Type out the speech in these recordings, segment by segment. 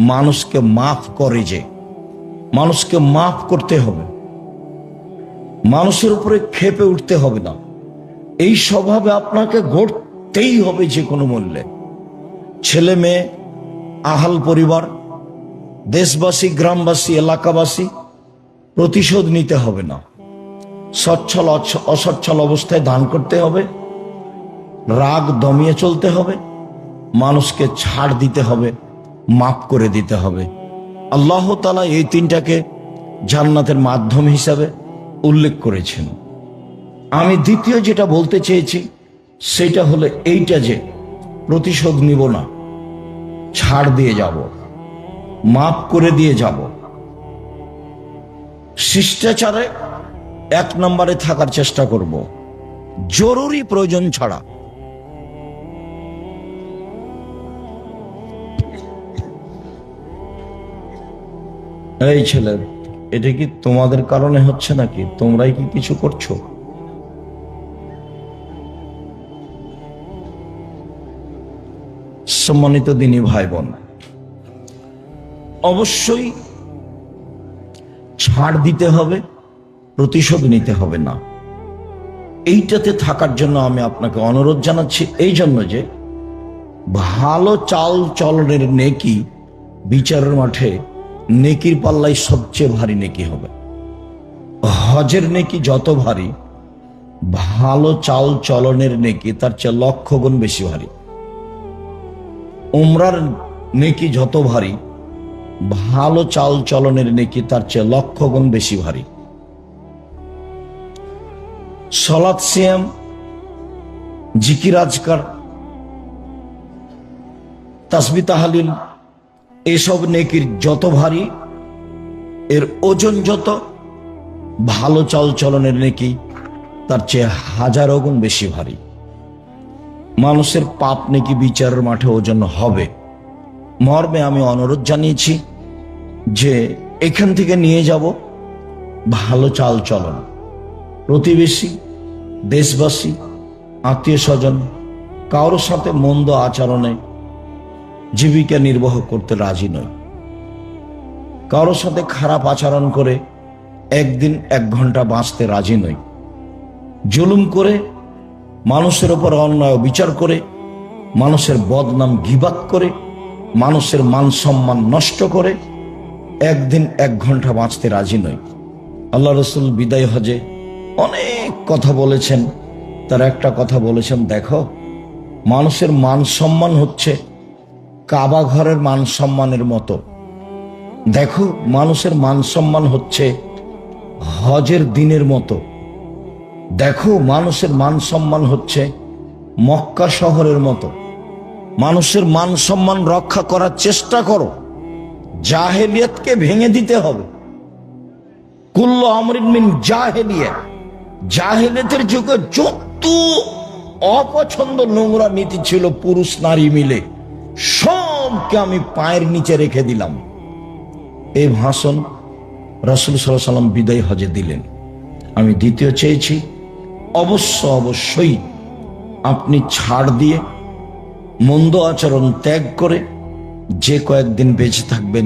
মানুষকে মাফ করে, যে মানুষকে মাফ করতে হবে, মানুষের উপরে ক্ষেপে উঠতে হবে না। এই স্বভাবে আপনাকে গড়তেই হবে যে কোনো মূল্যে। ছেলে মেয়ে, আহাল পরিবার, দেশবাসী, গ্রামবাসী, এলাকাবাসী, প্রতিশোধ নিতে হবে না। সচ্ছল অসচ্ছল অবস্থায় দান করতে হবে, রাগ দমিয়ে চলতে হবে, মানুষকে ছাড় দিতে হবে, মাফ করে দিতে হবে। আল্লাহ তাআলা এই তিনটাকে জান্নাতের মাধ্যম হিসাবে উল্লেখ করেছেন। আমি দ্বিতীয় যেটা বলতে চেয়েছি সেটা হলো এইটা, যে প্রতিশোধ নিব না, ছাড় দিয়ে যাব, মাফ করে দিয়ে যাব। শিষ্টাচারে 1 নম্বরে থাকার চেষ্টা করব, জরুরি প্রয়োজন ছাড়া। এই ছেলে, এটা কি তোমাদের কারণে হচ্ছে নাকি? তোমরাই কি কিছু করছো? সম্মানিত দিনী ভাই বোন, অবশ্যই ছাড় দিতে হবে, প্রতিশোধ নিতে হবে না। এইটাতে থাকার জন্য আমি আপনাকে অনুরোধ জানাচ্ছি, এই জন্য যে ভালো চাল চলনের নেকি বিচারের মাঠে নেকির পাল্লাই সবচেয়ে ভারী নেকি হবে। হজের নেকি যত ভারী, ভালো চাল চলনের নেকি তার চেয়ে 1,00,000 গুণ বেশি ভারী। উমরার নেকি যত ভারী, ভালো চাল চলনের নেকি তার চেয়ে 1,00,000 গুণ বেশি ভারী। সালাত, সিয়াম, জিকির আজকার, তাসবিহ তাহলিল, এসব নেকির যত ভারী, এর ওজন যত, ভালো চাল চলনের নেকি তার চেয়ে 1000 গুণ বেশি ভারী। মানুষের পাপ নেকি বিচারের মাঠে ওজন হবে মর্মে আমি অনুরোধ জানিয়েছি যে এখান থেকে নিয়ে যাব ভালো চাল চলন। প্রতিবেশী, দেশবাসী, আত্মীয় স্বজন কারোর সাথে মন্দ আচরণে জীবিকা নির্বাহ করতে রাজি নই। কারোর সাথে খারাপ আচরণ করে একদিন 1 ঘন্টা বাঁচতে রাজি নই। জুলুম করে, মানুষের উপর অন্যায় বিচার করে, মানুষের বদনাম গীবাত করে, মানুষের মান সম্মান নষ্ট করে একদিন 1 ঘন্টা বাঁচতে রাজি নই। আল্লাহ রসুল বিদায় হজে অনেক কথা বলেছেন, তার একটা কথা বলেছেন, দেখো মানুষের মান সম্মান হচ্ছে কাবা ঘরের মান সম্মানের মতো। দেখো মানুষের মান সম্মান হচ্ছে হজের দিনের মতো। দেখো মানুষের মান সম্মান হচ্ছে মক্কা শহরের মতো। মানুষের মান সম্মান রক্ষা করার চেষ্টা করো। জাহেলিয়াতকে ভেঙে দিতে হবে। কুল্লু আমরিন মিন জাহেলিয়া, জাহেলিয়াতের যুগে যত অপছন্দ নোংরা নীতি ছিল পুরুষ নারী মিলে, সবকে আমি পায়ের নিচে রেখে দিলাম। এই ভাষণ রাসূল সাল্লাল্লাহু আলাইহি ওয়াসাল্লাম বিদায় হজে দিলেন। আমি দ্বিতীয় চেয়েছি, অবশ্যই আপনি ছাড় দিয়ে মন্দ আচরণ ত্যাগ করে যে কয়েকদিন বেঁচে থাকবেন,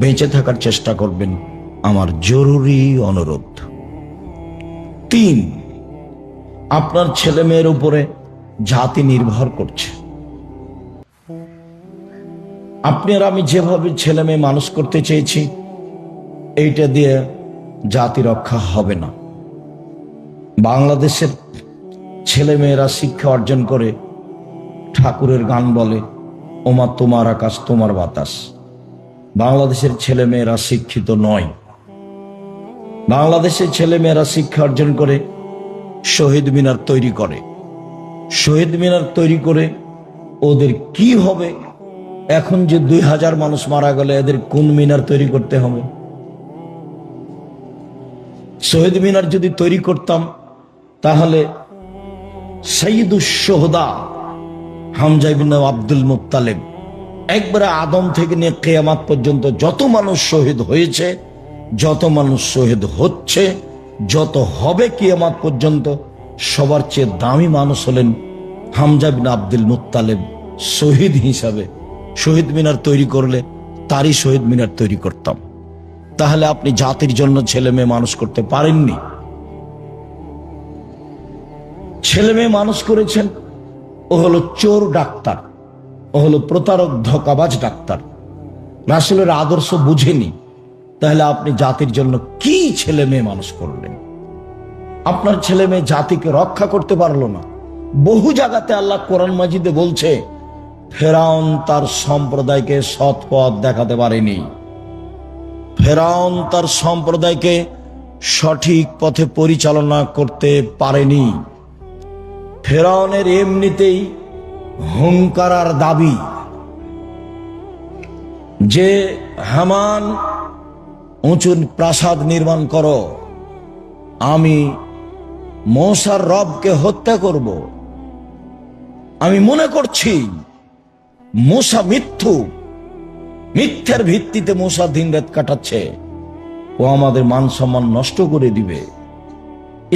বেঁচে থাকার চেষ্টা করবেন, আমার জরুরি অনুরোধ। 3, আপনার ছেলে মেয়ের উপরে জাতি নির্ভর করছে। আপনি আর আমি যেভাবে ছেলে মেয়ে মানুষ করতে চেয়েছি, এইটা দিয়ে জাতি রক্ষা হবে না। বাংলাদেশের ছেলে মেয়েরা শিক্ষা অর্জন করে ঠাকুরের গান বলে, ওমা তোমার আকাশ তোমার বাতাস। বাংলাদেশের ছেলে মেয়েরা শিক্ষিত নয়। বাংলাদেশের ছেলে মেয়েরা শিক্ষা অর্জন করে শহীদ মিনার তৈরি করে। শহীদ মিনার তৈরি করে ওদের কি হবে? এখন যে 2000 মানুষ মারা গেলে এদের কোন মিনার তৈরি করতে হবে? শহীদ মিনার যদি তৈরি করতাম তাহলে সাইয়্যিদুশ শুহাদা হামজা ইবনে আব্দুল মুত্তালিব, একবারে আদম থেকে নিয়ে কিয়ামত পর্যন্ত যত মানুষ শহীদ হয়েছে, যত মানুষ শহীদ হচ্ছে, যত হবে কিয়ামত পর্যন্ত, সবার চেয়ে দামি মানুষ হলেন হামজা ইবনে আব্দুল মুত্তালিব। শহীদ হিসাবে শহীদ মিনার তৈরি করলে তারই শহীদ মিনার তৈরি করতাম। তাহলে আপনি জাতির জন্য ছেলে মেয়ে মানুষ করতে পারেননি। ছেলে মেয়ে মানুষ করেছেন, ও হলো চোর ডাক্তার, ও হলো প্রতারক ধোঁকাবাজ ডাক্তার, রাসূলের আদর্শ বুঝেনি। তাহলে আপনি জাতির জন্য কি ছেলে মেয়ে মানুষ করলেন? আপনার ছেলে মেয়ে জাতিকে রক্ষা করতে পারলো না। বহু জায়গাতে আল্লাহ কোরআন মাজিদে বলছে, ফেরাউন তার সম্প্রদায়কে সৎ পথ দেখাতে পারেনি, ফেরাউন তার সম্প্রদায়কে সঠিক পথে পরিচালনা করতে পারেনি। ফেরাউনের এমনিতেই হুঙ্কার আর দাবি যে হামান উঁচু প্রাসাদ নির্মাণ করো, আমি মূসার রবকে হত্যা করব। আমি মনে করছি মূসা মিথ্যার ভিত্তিতে মূসা দিন রাত কাটাচ্ছে, ও আমাদের মান সম্মান নষ্ট করে দিবে।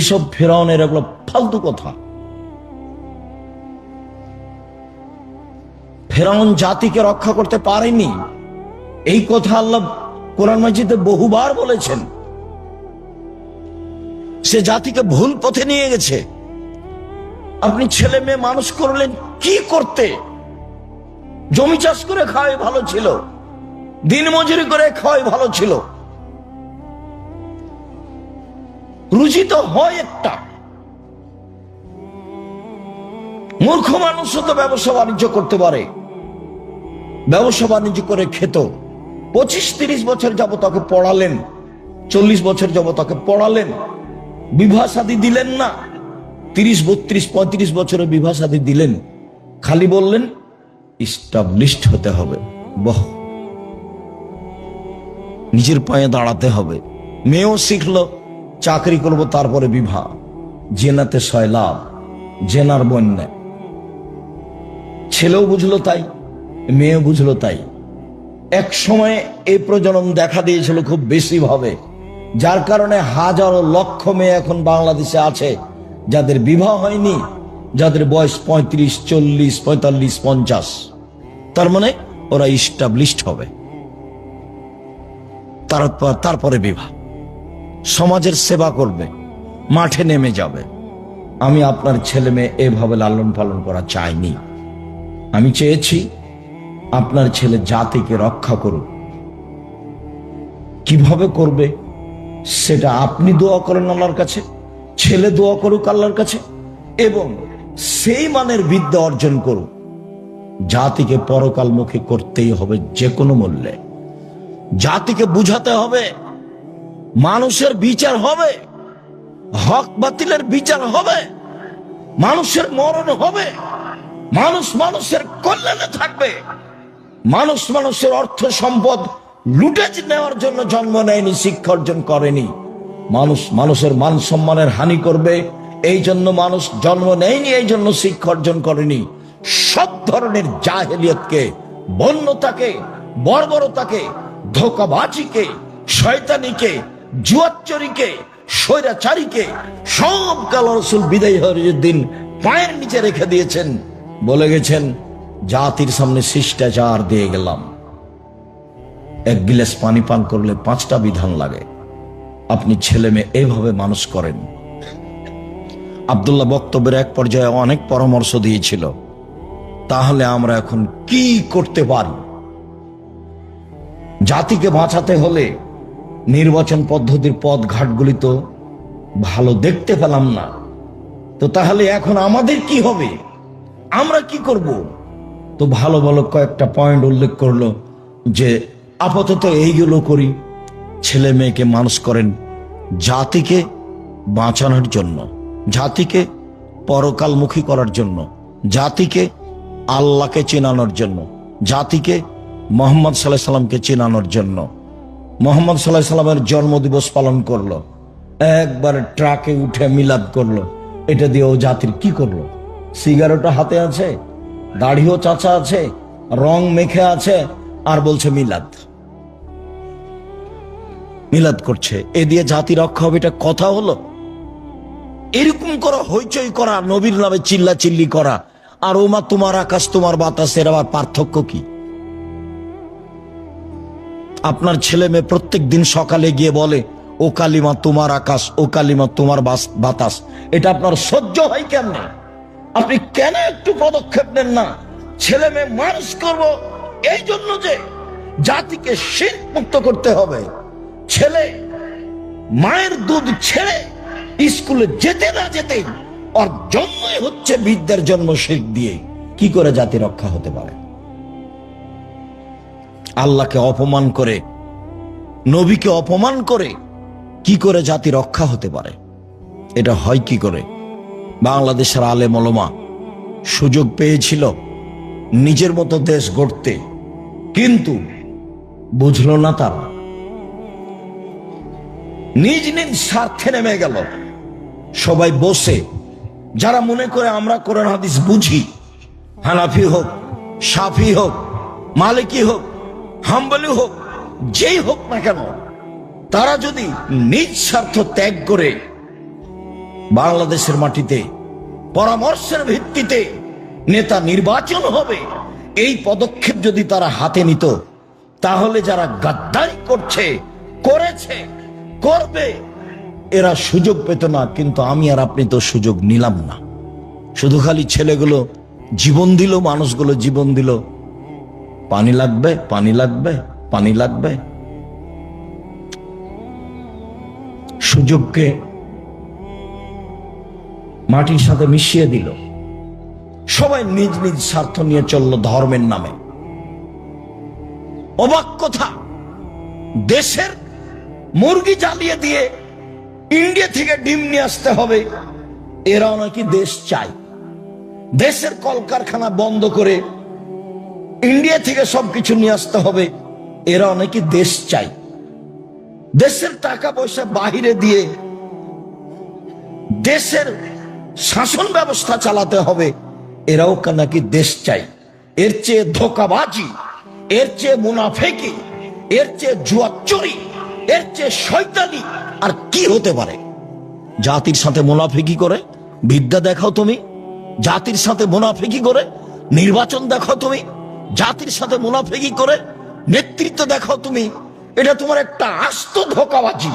এসব ফেরাউনের এগুলো ফালতু কথা। ফেরাউন জাতিকে রক্ষা করতে পারেনি, এই কথা আল্লাহ কোরআন মাজিদে বহুবার বলেছেন। সে জাতিকে ভুল পথে নিয়ে গেছে। আপনি ছেলে মেয়ে মানুষ করলেন কি করতে? জমি চাষ করে খাওয়াই ভালো ছিল, দিন মজুরি করে খাওয়াই ভালো ছিল। রুজি তো হয় একটা। মূর্খ মানুষও তো ব্যবসা বাণিজ্য করতে পারে, ব্যবসা বাণিজ্য করে খেত। 25-30 বছর যাবত তাকে পড়ালেন, 40 বছর যাবত তাকে পড়ালেন, বিবাহ শাদী দিলেন না। 30, 32, 35 বছরে বিবাহ শাদী দিলেন, খালি বললেন ইস্টাবলিশড হতে হবে, বাহ, নিজের পায়ে দাঁড়াতে হবে। মেয়েও শিখলো চাকরি করব, তারপরে বিবাহ। জেনাতে সয়লাভ, জেনার বন্যা। ছেলেও বুঝলো তাই, মেয়েও বুঝলো তাই। এক সময় এই প্রজনন দেখা দিয়েছিল খুব বেশি ভাবে, যার কারণে হাজারো লক্ষ মেয়ে এখন বাংলাদেশে আছে যাদের বিবাহ হয়নি, যাদের বয়স 35, 40, 45, 50। তার মানে ওরা ইস্টাবলিশড হবে, তারপরে বিবাহ, সমাজের সেবা করবে, মাঠে নেমে যাবে। আমি আপনার ছেলে মেয়ে এভাবে লালন পালন করা চাইনি। আমি চেয়েছি আপনার ছেলে জাতিকে রক্ষা করুক। কিভাবে করবে সেটা আপনি দোয়া করেন আল্লাহর কাছে, ছেলে দোয়া করুক আল্লাহর কাছে, এবং সেই মানের বিদ্যা অর্জন করুক। জাতিকে পরকালমুখী করতেই হবে যে কোনো মূল্যে। জাতিকে বুঝাতে হবে মানুষের বিচার হবে, হক বাতিলের বিচার হবে, মানুষের মরণ হবে, মানুষ মানুষের কল্যাণে থাকবে। মানুষ মানুষের অর্থ সম্পদ লুটে নেওয়ার জন্য জন্ম নেয়নি, শিক্ষা অর্জন করেনি। মানুষ মানুষের মান সম্মানের হানি করবে এই জন্য মানুষ জন্ম নেয়নি, এই জন্য শিক্ষা অর্জন করেনি। সব ধরনের জাহেলিয়তকে, বন্যতাকে, বর্বরতাকে, ধোঁকাবাজিকে, শয়তানিকে, জুয়াচ্চরিকে, স্বৈরাচারীকে সব আল্লাহ রাসূল বিদায় হওয়ার দিন পায়ের নিচে রেখে দিয়েছেন, বলে গেছেন জাতির সামনে শিষ্টাচার দিয়ে গেলাম। এক গিলাস পানি পান করলে 5টা বিধান লাগে। আপনি ছেলে মেয়ে এইভাবে মানুষ করেন। আব্দুল্লাহ বক্তব্যের এক পর্যায়ে অনেক পরামর্শ দিয়েছিল, তাহলে আমরা এখন কি করতে পারি? জাতিকে বাঁচাতে হলে নির্বাচন পদ্ধতির পথ ঘাটগুলি তো ভালো দেখতে পেলাম না, তো তাহলে এখন আমাদের কি হবে, আমরা কি করব? তো ভালো ভালো কয়েকটা পয়েন্ট উল্লেখ করলো যে আপাতত এইগুলো করি। ছেলে মেয়েকে মানুষ করেন জাতিকে বাঁচানোর জন্য, জাতিকে পরকালমুখী করার জন্য, জাতিকে আল্লাহকে চেনানোর জন্য, জাতিকে মোহাম্মদ সাল্লাল্লাহু আলাইহি সাল্লামকে চেনানোর জন্য। মোহাম্মদ সাল্লাল্লাহু আলাইহি সাল্লামের জন্মদিবস পালন করলো, একবার ট্রাকে উঠে মিলাদ করলো। এটা দিয়ে ও জাতির কি করলো? সিগারেটও হাতে আছে, দাড়িও চাচা আছে, রং মেখে আছে, আর বলছে মিলাদ। মিলাদ করছে, এ দিয়ে জাতি রক্ষা হবে? এটা কথা হলো? এরকম করা, হইচই করা, নবীর নামে চিল্লা চিল্লি করা, আর ওমা তোমার আকাশ তোমার বাতাস, এর আবার পার্থক্য কি? আপনার ছেলে মেয়ে প্রত্যেক দিন সকালে গিয়ে বলে, ও কালিমা তোমার আকাশ, ও কালিমা তোমার বাতাস। এটা আপনার সহ্য হয় কেমনে? আপনি কেন একটু পদক্ষেপ নেন না? ছেলে মেয়ে মানুষ করব এই জন্য যে জাতিকে শিরক মুক্ত করতে হবে। ছেলে মায়ের দুধ ছেড়ে স্কুলে যেতে না যেতেই ওর জন্মই হচ্ছে বিদ্যার জন্ম শিরক দিয়ে। কি করে জাতি রক্ষা হতে পারে? আল্লাহকে অপমান করে, নবীকে অপমান করে কি করে জাতি রক্ষা হতে পারে? এটা হয় কি করে? বাংলাদেশের আলেম ওলামা সুযোগ পেয়েছিল নিজের মতো দেশ গড়তে, কিন্তু বুঝলো না তারা, নিজ নিজ স্বার্থে নেমে গেল। সবাই বসে, যারা মনে করে আমরা কোরআন হাদিস বুঝি, হানাফি হোক, শাফি হোক, মালিকি হোক, হাম্বলি হোক, যেই হোক না কেন, তারা যদি নিজ স্বার্থ ত্যাগ করে বাংলাদেশের মাটিতে পরামর্শের ভিত্তিতে নেতা নির্বাচন হবে, এই পদক্ষেপ যদি তারা হাতে নিত, তাহলে যারা গাদ্দারি করছে, করেছে, করবে, এরা সুযোগ পেত না। কিন্তু আমি আর আপনি তো সুযোগ নিলাম না। শুধু খালি ছেলেগুলো জীবন দিল, মানুষগুলো জীবন দিল, পানি লাগবে, পানি লাগবে, পানি লাগবে। সুযোগকে মাটির সাথে মিশিয়ে দিল। সবাই নিজ নিজ স্বার্থ নিয়ে চলল ধর্মের নামে। অবাক কথা, দেশের মুরগি জ্বালিয়ে দিয়ে ইন্ডিয়া থেকে ডিম নিয়ে আসতে হবে, এরাও নাকি দেশ চায়। দেশের কলকারখানা বন্ধ করে ইন্ডিয়া থেকে সবকিছু নিয়ে আসতে হবে, এরাও নাকি দেশ চায়। দেশের টাকা পয়সা বাহিরে দিয়ে দেশের শাসন ব্যবস্থা চালাতে হবে, এরাও নাকি দেশ চাই। এর চেয়ে ধোঁকাবাজি, এর চেয়ে মুনাফেকি, এর চেয়ে জুয়াচুরি, এর চেয়ে শয়তানি আর কি হতে পারে? জাতির সাথে মুনাফেকি করে বিদ্যা দেখাও তুমি, জাতির সাথে মুনাফেকি করে নির্বাচন দেখাও তুমি, জাতির সাথে মুনাফেকি করে নেতৃত্ব দেখাও তুমি। এটা তোমার একটা আস্ত ধোঁকাবাজি।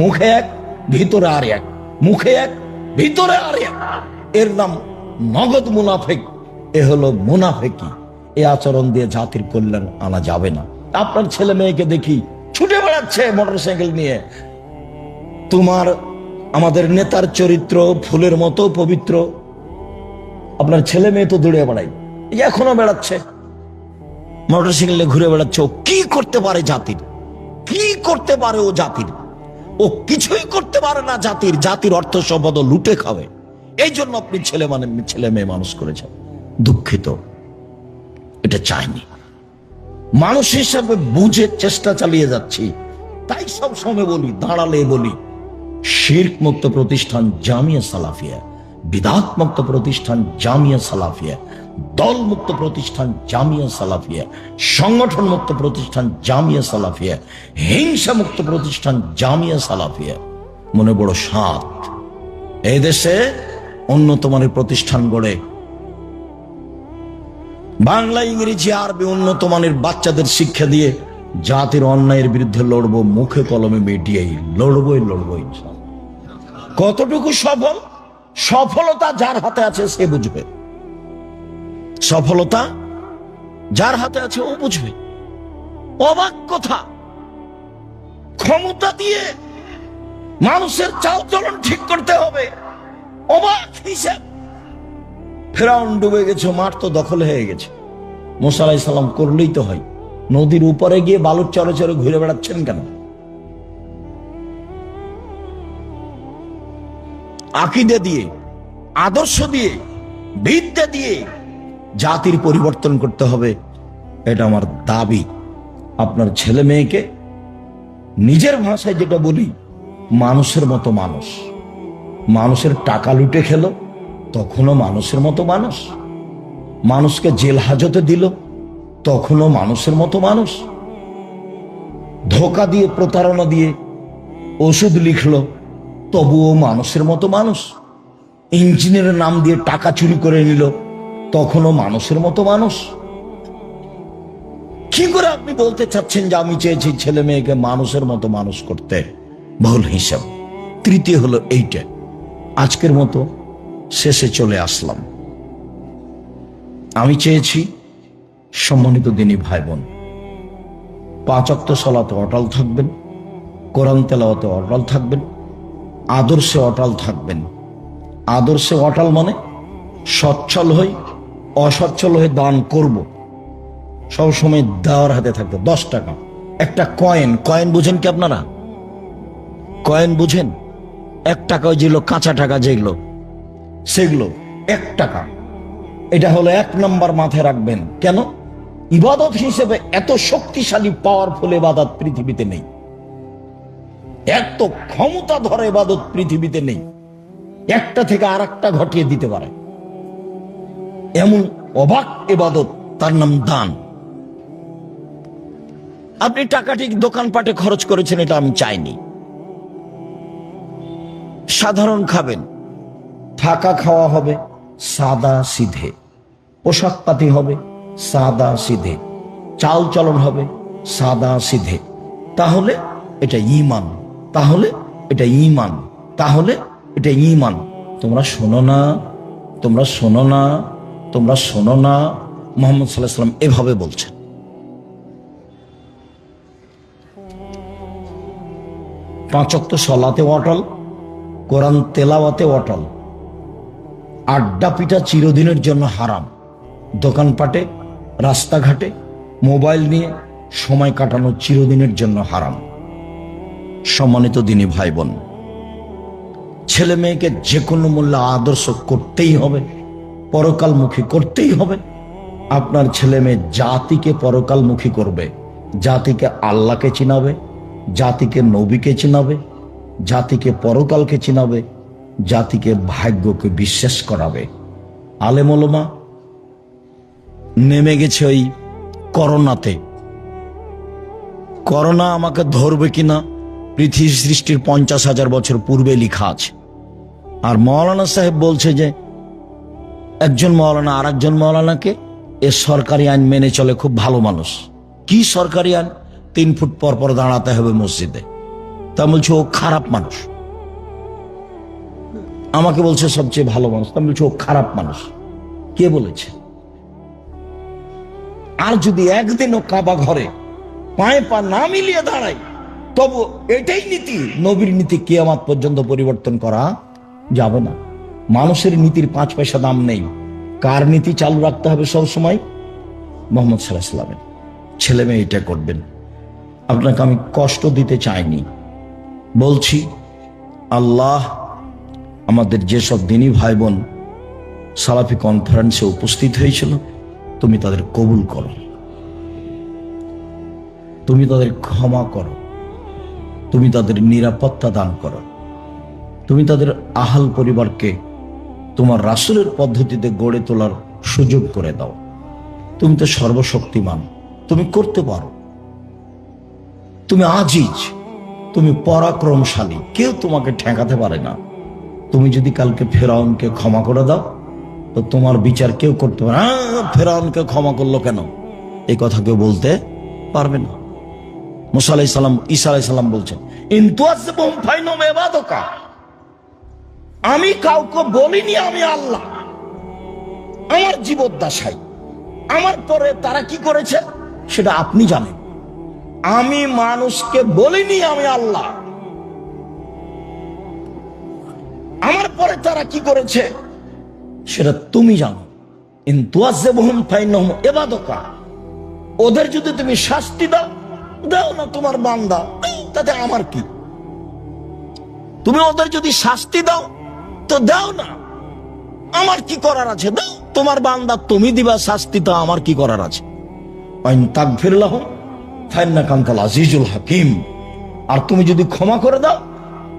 মুখে এক, ভিতরে আর এক, মুখে এক, ভিতরে আর এক। এর নাম নগদ মুনাফেক। এ হলো মুনাফেকি। এ আচরণ দিয়ে জাতির কল্যাণ আনা যাবে না। আপনার ছেলে মেয়েকে দেখি ছুটে বেড়াচ্ছে মোটরসাইকেল নিয়ে। তোমার আমাদের নেতার চরিত্র ফুলের মতো পবিত্র, আপনার ছেলে মেয়ে তো দৌড়ে বেড়ায়, এখনো বেড়াচ্ছে মোটরসাইকেলে ঘুরে বেড়াচ্ছে। ও কি করতে পারে জাতির? কি করতে পারে ও জাতির? ও কিছুই করতে পারে না জাতির। জাতির অর্থ সম্পদ লুটে খাবে। এই জন্য আপনি ছেলে মেয়ে মানুষ করেছেন। দুঃখিত, এটা চাইনি। মানুষ হিসাবে বুঝে চেষ্টা চালিয়ে যাচ্ছি। তাই সব সময় বলি, দাঁড়ালে বলি, শিরক মুক্ত প্রতিষ্ঠান জামিয়া সালাফিয়া, বিদআত মুক্ত প্রতিষ্ঠান জামিয়া সালাফিয়া, দল মুক্ত প্রতিষ্ঠান জামিয়া সালাফিয়া, সংগঠন মুক্ত প্রতিষ্ঠান জামিয়া সালাফিয়া, হিংসা মুক্ত প্রতিষ্ঠান জামিয়া সালাফিয়া। মনে বড় সাত, এই দেশে উন্নত মানের প্রতিষ্ঠান গড়ে বাংলা, ইংরেজি, আরবি উন্নত মানের বাচ্চাদের শিক্ষা দিয়ে জাতির অন্যায়ের বিরুদ্ধে লড়বো। মুখে কলমে মিডিয়াই লড়বই লড়বো। কতটুকু সফল? সফলতা যার হাতে আছে সে বুঝবে। সফলতা যার হাতে আছে ও বুঝবে। অবাক কথা, ক্ষমতা দিয়ে মানুষের চালচলন ঠিক করতে হবে। অবাক হিসাব। ফেরাউন ডুবে গেছে, মাঠ তো দখল হয়ে গেছে। মুসা আলাইহিস সালাম করলেই তো হয়। নদীর উপরে গিয়ে বালুর চরে চরে ঘুরে বেড়াচ্ছেন কেন? আকীদা দিয়ে, আদর্শ দিয়ে, বিদ্যা দিয়ে জাতির পরিবর্তন করতে হবে। এটা আমার দাবি। আপনার ছেলে মেয়েকে নিজের ভাষায় যেটা বলি, মানুষের মতো মানুষ। মানুষের টাকা লুটে খেলো, তখনও মানুষের মতো মানুষ। মানুষকে জেল হাজতে দিল, তখনও মানুষের মতো মানুষ। ধোঁকা দিয়ে, প্রতারণা দিয়ে ওষুধ লিখলো, তবুও মানুষের মতো মানুষ। ইঞ্জিনিয়ারের নাম দিয়ে টাকা চুরি করে নিল, তখনও মানুষের মতো মানুষ। কি কি করে আপনি বলতে চাচ্ছেন যে আমি চেয়েছি ছেলে মেয়েকে মানুষের মতো মানুষ করতে? ভুল হিসাব। তৃতীয় হলো এইটা। আজকের মতো শেষে চলে আসলাম। আমি চেয়েছি সম্মানিত দিনী ভাই বোন 5 ওয়াক্ত সালাতে অটল থাকবেন, কোরআন তেলাওয়াতে অটল থাকবেন, আদর্শে অটল থাকবেন। আদর্শে অটল মানে সচ্ছল হই, অসচ্ছল হয়ে দান করব, সবসময় দেওয়ার হাতে থাকবে। 10 টাকা একটা কয়েন, কয়েন বুঝেন কি আপনারা? কয়েন বুঝেন? 1 টাকা যেগুলো কাঁচা টাকা যেগুলো, সেগুলো 1 টাকা। এটা হলো 1 নাম্বার, মাথায় রাখবেন। কেন? ইবাদত হিসেবে এত শক্তিশালী পাওয়ারফুল ইবাদত পৃথিবীতে নেই, এত ক্ষমতা ধরে ইবাদত পৃথিবীতে নেই। একটা থেকে আর একটা ঘটিয়ে দিতে পারে এমন অবাক ইবাদত, তার নাম দান। আপনি টাকাটি দোকানপাটে খরচ করেছেন, এটা আমি চাইনি। সাধারণ খাবেন, থাকা খাওয়া হবে সাদা সিধে, পোশাক পাতি হবে সাদা সিধে, চাল চলন হবে সাদা সিধে। তাহলে এটা ঈমান, তাহলে এটা ঈমান, তাহলে এটা ঈমান। তোমরা শোনো না, তোমরা শোনো না, তোমরা শোনো না। মুহাম্মদ সাল্লাল্লাহু আলাইহি ওয়াসাল্লাম এভাবে বলছেন। পাঁচ ওয়াক্ত সালাতে অটল, কোরআন তেলাওয়াতে অটল। আড্ডা পিটা চিরদিনের জন্য হারাম। দোকানপাটে, রাস্তাঘাটে মোবাইল নিয়ে সময় কাটানো চিরদিনের জন্য হারাম। সম্মানিত দিনী ভাই বোন, ছেলে মেয়েকে যে কোনো মূল্যে আদর্শ করতেই হবে, পরকালমুখী করতেই হবে। আপনার ছেলে মেয়ে জাতিকে পরকালমুখী করবে, জাতিকে আল্লাহকে চিনাবে, জাতিকে নবীকে চিনাবে, জাতিকে পরকালকে চিনাবে, জাতিকে ভাগ্যকে বিশ্বাস করাবে। আলেম ওলামা নেমে গেছে ওই করোনাতে। করোনা আমাকে ধরবে কিনা পৃথিবী সৃষ্টির 50,000 বছর পূর্বে লেখা আছে। আর মাওলানা সাহেব বলছে যে একজন মাওলানা আর একজন মাওলানাকে এ সরকারি আইন মেনে চলে, খুব ভালো মানুষ। কি সরকারি আইন? 3 ফুট পর পর দাঁড়াতে হবে মসজিদে। তা বলছে ও খারাপ মানুষ। আমাকে বলছে সবচেয়ে ভালো মানুষ, তা বলছে ও খারাপ মানুষ। কে বলেছে? আর যদি একদিনও কাবা ঘরে পায়ে পা না মিলিয়ে দাঁড়ায়, তবু এটাই নীতি, নবীর নীতি কিয়ামত পর্যন্ত পরিবর্তন করা যাবে না। মানুষের নীতির 5 পয়সা দাম নেই। কার নীতি চালু রাখতে হবে সব সময়? মুহাম্মদ সাল্লাল্লাহু আলাইহি ওয়াসাল্লামের। ছেলে মেয়ে এটা করবেন। আপনাকে আমি কষ্ট দিতে চাইনি, বলছি আল্লাহ আমাদের যেসব দিনী ভাই বোন সালাফি কনফারেন্সে উপস্থিত হয়েছিল, তুমি তাদের কবুল করো, তুমি তাদের ক্ষমা করো, তুমি তাদের নিরাপত্তা দান করো, তুমি তাদের আহাল পরিবারকে তোমার রাসূলের পদ্ধতিতে গড়ে তোলার সুযোগ করে দাও। তুমি তো সর্বশক্তিমান, তুমি করতে পারো, তুমি আজিজ, তুমি পরাক্রমশালী, কেউ তোমাকে ঠেকাতে পারে না। তুমি যদি কালকে ফেরাউনকে ক্ষমা করে দাও, তো তোমার বিচার কেউ করতে পারে না। ফেরাউনকে ক্ষমা করলো কেন? এই কথা কেউ বলতে পারবে না। মুসা আলাইহিস সালাম, ঈসা আলাইহিস সালাম বলছেন, ইনতুয়াসিবহুম ফাইন্নাহুম ইবাদুকা। আমি কাউকে বলিনি আমি আল্লাহ, আমার জীবদ্দশায় আমার পরে তারা কি করেছে সেটা আপনি জানেন। আমি মানুষকে বলিনি আমি আল্লাহ, আমার পরে তারা কি করেছে সেটা তুমি জানো। ইনতুয়াসিবহুম ফাইন্নাহুম ইবাদুকা। ওদের যদি তুমি শাস্তি দাও, দাও না, তোমার বান্দা, তাতে আমার কি? তুমি ওদের যদি শাস্তি দাও তো দাও না, আমার কি করার আছে? দাও, তোমার বান্দা, তুমি দিবা শাস্তি, তো আমার কি করার আছে? আইন তাগফির লাহুম ফাইন্নাকা আনতাল আজিজুল হাকিম। আর তুমি যদি ক্ষমা করে দাও,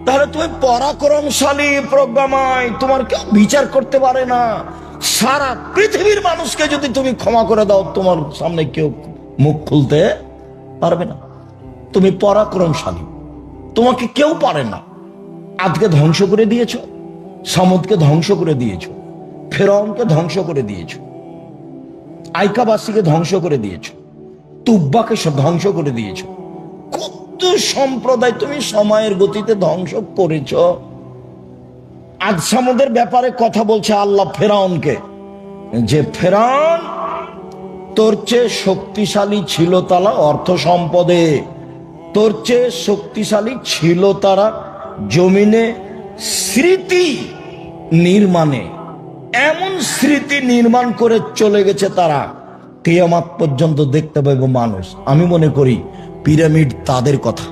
তাহলে তুমি পরাক্রমশালী, প্রজ্ঞাময়, তোমার কেউ বিচার করতে পারে না। সারা পৃথিবীর মানুষকে যদি তুমি ক্ষমা করে দাও, তোমার সামনে কেউ মুখ খুলতে পারবে না। তুমি পরাক্রমশালী, তোমাকে কেউ পারে না। আজকে ধ্বংস করে দিয়েছ, সামুদকে ধ্বংস করে দিয়েছ, ফেরাউনকে ধ্বংস করে দিয়েছ, আইকাবাসীকে ধ্বংস করে দিয়েছ, তুব্বাকে ধ্বংস করে দিয়েছো। কত সম্প্রদায় তুমি সময়ের গতিতে ধ্বংস করেছ। আজ সামুদের ব্যাপারে কথা বলছে আল্লাহ ফেরাউনকে, যে ফেরাউন তোর চেয়ে শক্তিশালী ছিল তারা অর্থ সম্পদে, তোর চেয়ে শক্তিশালী ছিল তারা জমিনে স্মৃতি নির্মাণে। এমন স্মৃতি নির্মাণ করে চলে গেছে তারা, কিয়ামত পর্যন্ত দেখতে পাইব মানুষ। আমি মনে করি পিরামিড তাদের কথা,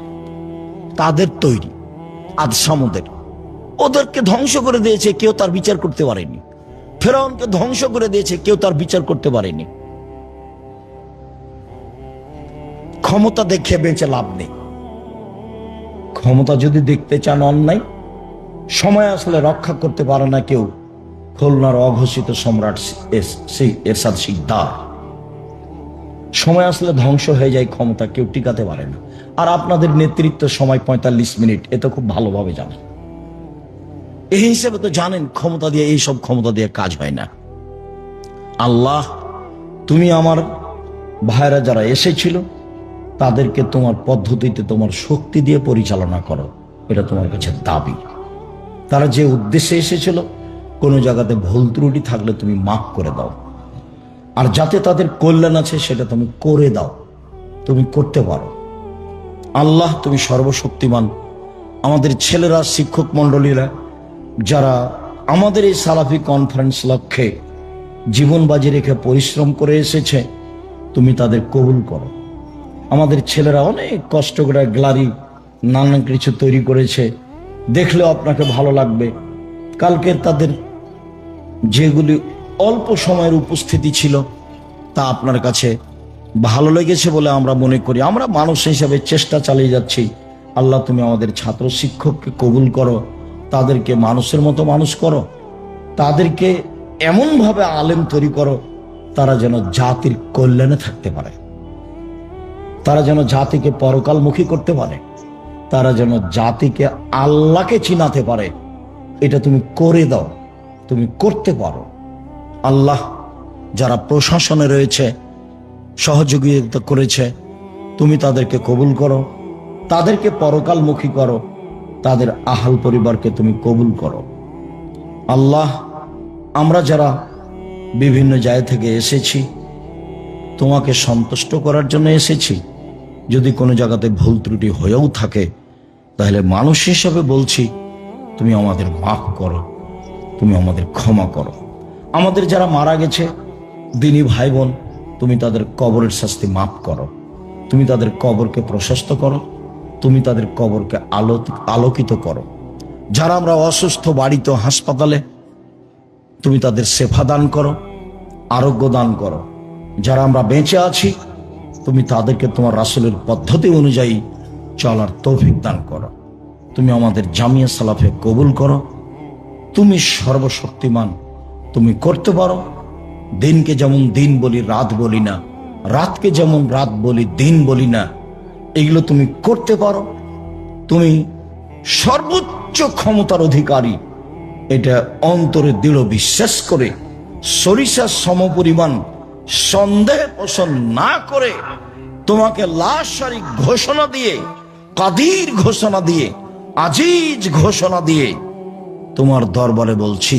তাদের তৈরি, আজ সামুদের। ওদেরকে ধ্বংস করে দিয়েছে, কেউ তার বিচার করতে পারেনি। ফেরাউনকে ধ্বংস করে দিয়েছে, কেউ তার বিচার করতে পারেনি। ক্ষমতা দেখে বেঁচে লাভ নেই। ক্ষমতা যদি দেখতে চান অন্যায়, সময় আসলে রক্ষা করতে পারে না কেউ। খুলনার অঘোষিত সম্রাট এরশাদ শিকদার, সময় আসলে ধ্বংস হয়ে যায়, ক্ষমতা কেউ টিকাতে পারে না। আর আপনাদের নেতৃত্ব সময় 45 মিনিট, এ তো খুব ভালোভাবে জানেন। এই হিসেবে তো জানেন ক্ষমতা দিয়ে, এইসব ক্ষমতা দিয়ে কাজ হয় না। আল্লাহ, তুমি আমার ভাইরা যারা এসেছিল তাদেরকে তোমার পদ্ধতিতে তোমার শক্তি দিয়ে পরিচালনা করো, এটা তোমার কাছে দাবি। তারা যে উদ্দেশ্যে এসেছিল, কোনো জায়গাতে ভুল ত্রুটি থাকলে তুমি মাফ করে দাও, আর যাতে তাদের কল্যাণ আছে সেটা তুমি করে দাও। তুমি করতে পারো আল্লাহ, তুমি সর্বশক্তিমান। আমাদের ছেলেরা, শিক্ষক মন্ডলীরা যারা আমাদের এই সালাফি কনফারেন্স লক্ষ্যে জীবন বাজি রেখে পরিশ্রম করে এসেছে, তুমি তাদের কবুল করো। আমাদের ছেলেরা অনেক কষ্ট করে গ্লারি নানান কিছু তৈরি করেছে, দেখলেও আপনাকে ভালো লাগবে। কালকের তাদের যেগুলি অল্প সময়ের উপস্থিতি ছিল তা আপনার কাছে ভালো লেগেছে বলে আমরা মনে করি। আমরা মানুষ হিসাবে চেষ্টা চালিয়ে যাচ্ছি। আল্লাহ, তুমি আমাদের ছাত্র শিক্ষককে কবুল করো, তাদেরকে মানুষের মতো মানুষ করো, তাদেরকে এমনভাবে আলেম তৈরি করো তারা যেন জাতির কল্যাণে থাকতে পারে, তারা যেন জাতিকে পরকালমুখী করতে পারে, তারা যেন জাতিকে আল্লাহকে চিনাতে পারে। এটা তুমি করে দাও, তুমি করতে পারো। আল্লাহ, যারা প্রশাসনে রয়েছে, সহযোগিতা করেছে, তুমি তাদেরকে কবুল করো, তাদেরকে পরকালমুখী করো, তাদের আহাল পরিবারকে তুমি কবুল করো। আল্লাহ, আমরা যারা বিভিন্ন জায়গা থেকে এসেছি, তোমাকে সন্তুষ্ট করার জন্য এসেছি। যদি কোনো জায়গাতে ভুল ত্রুটি হয়েও থাকে, তাহলে মানুষ হিসাবে বলছি, তুমি আমাদের মাফ করো, তুমি আমাদের ক্ষমা করো। আমাদের যারা মারা গেছে দিনী ভাই বোন, তুমি তাদের কবরের শাস্তি মাফ করো, তুমি তাদের কবরকে প্রশস্ত করো, তুমি তাদের কবরকে আলোকিত করো। যারা আমরা অসুস্থ, বাড়িতে, হাসপাতালে, তুমি তাদের সেবা দান করো, আরোগ্য দান করো। যারা আমরা বেঁচে আছি, তুমি তাদেরকে তোমার রাসূলের পদ্ধতি অনুযায়ী চলার তৌফিক দান করো। তুমি আমাদের জামিয়া সালাফে কবুল করো। তুমি সর্বশক্তিমান, তুমি করতে পারো। দিনকে যেমন দিন বলি, রাত বলি না, রাতকে যেমন রাত বলি, দিন বলি না, এগুলো তুমি করতে পারো। তুমি সর্বোচ্চ ক্ষমতার অধিকারী, এটা অন্তরে দৃঢ় বিশ্বাস করে, সরিষার সমপরিমাণ সন্দেহ পোষণ না করে, তোমাকে লা শারিক ঘোষণা দিয়ে, কাদির ঘোষণা দিয়ে, আজিজ ঘোষণা দিয়ে তোমার দরবারে বলছি,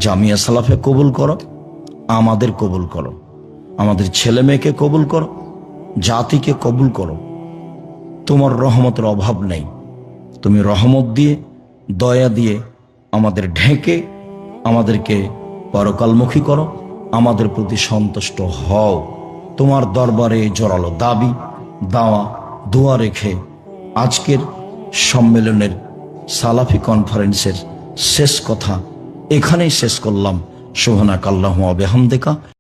জামিয়া সালাফে কবুল করো, আমাদের কবুল করো, আমাদের ছেলে মেয়েকে কবুল করো, জাতিকে কবুল করো। তোমার রহমতের অভাব নেই। তুমি রহমত দিয়ে, দয়া দিয়ে আমাদের ঢেকে আমাদেরকে পরকালমুখী করো, আমাদের প্রতি সন্তুষ্ট হও। তোমার দরবারে জোরালো দাবি, দাওয়া, দোয়া রেখে আজকের সম্মেলনের সালাফি কনফারেন্সের শেষ কথা এখানেই শেষ করলাম। সুবহানাকাল্লাহুম্মা ওয়া বিহামদিকা।